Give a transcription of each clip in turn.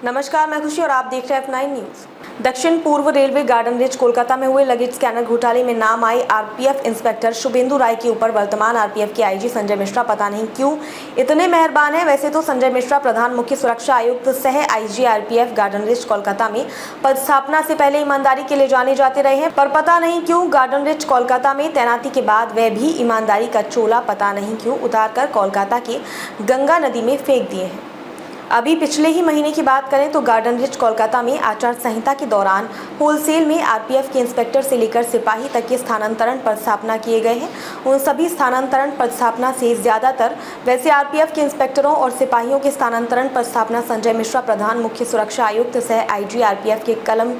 नमस्कार, मैं खुशी और आप देख रहे हैं F9 न्यूज। दक्षिण पूर्व रेलवे गार्डन रिच कोलकाता में हुए लगेज स्कैनर घोटाले में नाम आई आरपीएफ इंस्पेक्टर शुभेंदु राय के ऊपर वर्तमान आरपीएफ के आईजी संजय मिश्रा पता नहीं क्यों इतने मेहरबान हैं। वैसे तो संजय मिश्रा प्रधान मुख्य सुरक्षा आयुक्त सह IG RPF garden rich Kolkata में पदस्थापना से पहले ईमानदारी के लिए जाने जाते रहे हैं, पर पता नहीं क्यों गार्डन रिच कोलकाता में तैनाती के बाद वह भी ईमानदारी का चोला पता नहीं क्यों उतारकर कोलकाता के गंगा नदी में फेंक दिए हैं। अभी पिछले ही महीने की बात करें तो गार्डन रिच कोलकाता में आचार संहिता के दौरान होलसेल में आरपीएफ के इंस्पेक्टर से लेकर सिपाही तक के स्थानांतरण पदस्थापना किए गए हैं। उन सभी स्थानांतरण पदस्थापना से ज्यादातर वैसे आरपीएफ के इंस्पेक्टरों और सिपाहियों के स्थानांतरण पदस्थापना संजय मिश्रा प्रधान मुख्य सुरक्षा आयुक्त सह आईजी आरपीएफ के कलम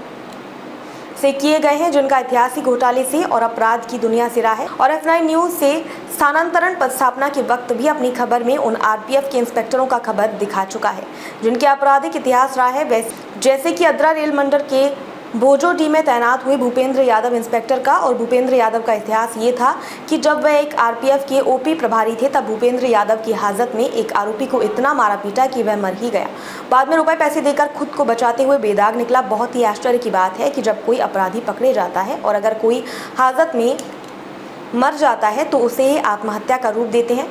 से किए गए हैं, जिनका इतिहास ही घोटाले से और अपराध की दुनिया से रहा है। और F9 न्यूज से स्थानांतरण पदस्थापना के वक्त भी अपनी खबर में उन आरपीएफ के इंस्पेक्टरों का खबर दिखा चुका है जिनके आपराधिक इतिहास रहा है, जैसे कि अद्रा रेल मंडल के भोजोडी में तैनात हुए भूपेंद्र यादव इंस्पेक्टर का। और भूपेंद्र यादव का इतिहास ये था कि जब वह एक आरपीएफ के ओपी प्रभारी थे तब भूपेंद्र यादव की हाजत में एक आरोपी को इतना मारा पीटा कि वह मर ही गया। बाद में रुपए पैसे देकर खुद को बचाते हुए बेदाग निकला। बहुत ही आश्चर्य की बात है कि जब कोई अपराधी पकड़े जाता है और अगर कोई हाजत में मर जाता है तो उसे आत्महत्या का रूप देते हैं।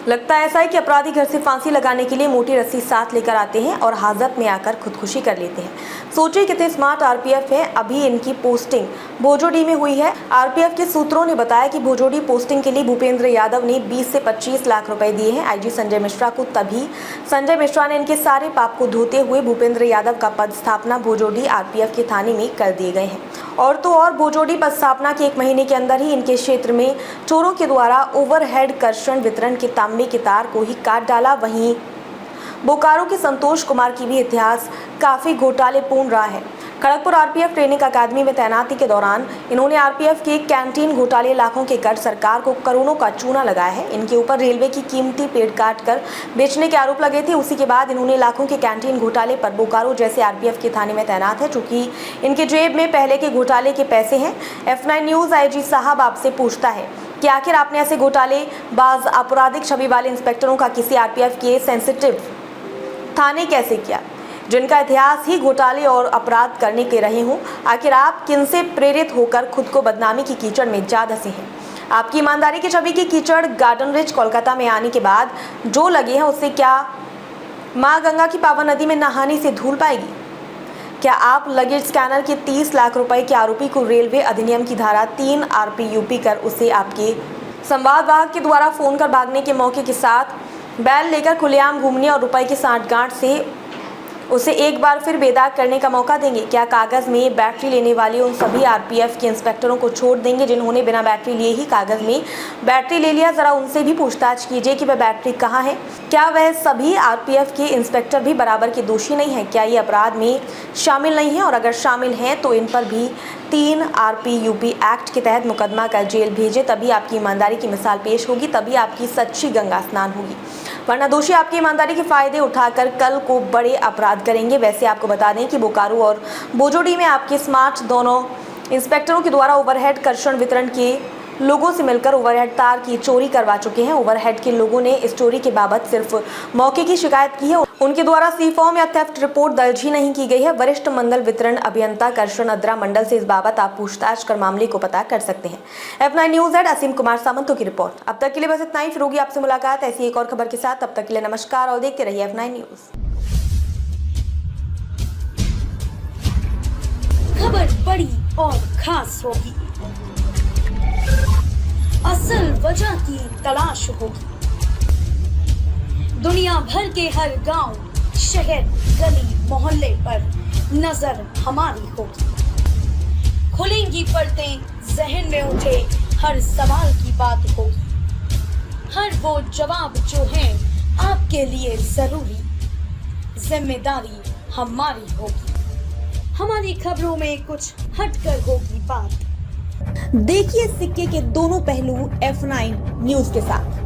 लगता है ऐसा है कि अपराधी घर से फांसी लगाने के लिए मोटी रस्सी साथ लेकर आते हैं और हाजत में आकर खुदकुशी कर लेते हैं। सोचिए कितने स्मार्ट आरपीएफ है। अभी इनकी पोस्टिंग भोजोडी में हुई है। आरपीएफ के सूत्रों ने बताया कि भोजोडी पोस्टिंग के लिए भूपेंद्र यादव ने 20 से 25 लाख रुपए दिए हैं आईजी संजय मिश्रा को। तभी संजय मिश्रा ने इनके सारे पाप को धोते हुए भूपेंद्र यादव का पदस्थापना भोजोडी आरपीएफ के थाने में कर दिए गए हैं। और तो और भोजोडी पदस्थापना के 1 महीने के अंदर ही इनके क्षेत्र में चोरों के द्वारा ओवरहेड कर्षण वितरण के तांबे के तार को ही काट डाला। वहीं बोकारो के संतोष कुमार की भी इतिहास काफी घोटालेपूर्ण रहा है। खड़गपुर आरपीएफ ट्रेनिंग अकादमी में तैनाती के दौरान इन्होंने आरपीएफ के कैंटीन घोटाले लाखों के कर सरकार को करोड़ों का चूना लगाया है। इनके ऊपर रेलवे की कीमती पेड़ काट कर बेचने के आरोप लगे थे। उसी के बाद इन्होंने लाखों के कैंटीन घोटाले पर बोकारो जैसे आरपीएफ के थाने में तैनात है, चूंकि इनके जेब में पहले के घोटाले के पैसे हैं। F9 न्यूज आईजी साहब आपसे पूछता है कि आखिर आपने ऐसे घोटाले बाज आपराधिक छवि वाले इंस्पेक्टरों का किसी आरपीएफ के सेंसिटिव थाने कैसे किया, जिनका इतिहास ही घोटाले और अपराध करने के रहे हों। आखिर आप किनसे प्रेरित होकर खुद को बदनामी की कीचड़ में जा धंसे हैं। आपकी ईमानदारी की छवि की कीचड़ गार्डन रिच कोलकाता में आने के बाद जो लगे हैं उससे क्या माँ गंगा की पावन नदी में नहाने से धूल पाएगी। क्या आप लगेज स्कैनर के 30 लाख रुपए के आरोपी को रेलवे अधिनियम की धारा 3 आरपीयूपी कर उसे आपके संवादवाहक के द्वारा फोन कर भागने के मौके के साथ बैल लेकर खुलेआम घूमने और रुपए की सांठगांठ से उसे एक बार फिर बेदाग करने का मौका देंगे। क्या कागज में बैटरी लेने वाले उन सभी आरपीएफ के इंस्पेक्टरों को छोड़ देंगे जिन्होंने बिना बैटरी लिए ही कागज में बैटरी ले लिया। जरा उनसे भी पूछताछ कीजिए कि वह बैटरी कहाँ है। क्या वह सभी आरपीएफ के इंस्पेक्टर भी बराबर के दोषी नहीं हैं? क्या ये अपराध में शामिल नहीं है? और अगर शामिल हैं तो इन पर भी 3 आरपीयूपी एक्ट के तहत मुकदमा कर जेल भेजे। तभी आपकी ईमानदारी की मिसाल पेश होगी, तभी आपकी सच्ची गंगा स्नान होगी। वरना दोषी आपकी ईमानदारी के फायदे उठाकर कल को बड़े अपराध करेंगे। वैसे आपको बता दें कि बोकारो और भोजोडी में आपके स्मार्ट दोनों इंस्पेक्टरों के द्वारा ओवरहेड कर्षण वितरण के लोगों से मिलकर ओवरहेड तार की चोरी करवा चुके हैं। ओवरहेड के लोगों ने इस चोरी के बाबत सिर्फ मौके की शिकायत की है। उनके द्वारा सी फॉर्म या थेफ्ट रिपोर्ट दर्ज ही नहीं की गई है। वरिष्ठ मंडल वितरण अभियंता कर्षण अद्रा मंडल से इस बाबत आप पूछताछ कर मामले को पता कर सकते हैं। F9 न्यूज एड असीम कुमार सामंतों की रिपोर्ट। अब तक के लिए बस इतना ही। फिर होगी आपसे मुलाकात ऐसी एक और खबर के साथ। तब तक के लिए नमस्कार और देखते रहिए F9 न्यूज। खबर बड़ी और खास होगी, असल वजह की तलाश होगी, दुनिया भर के हर गांव, शहर, गली, मोहल्ले पर नजर हमारी होगी। खुलेंगी पर्दें, जहन में उठे हर सवाल की बात होगी, हर वो जवाब जो है आपके लिए जरूरी, जिम्मेदारी हमारी होगी। हमारी खबरों में कुछ हटकर होगी बात। देखिए सिक्के के दोनों पहलू F9 न्यूज के साथ।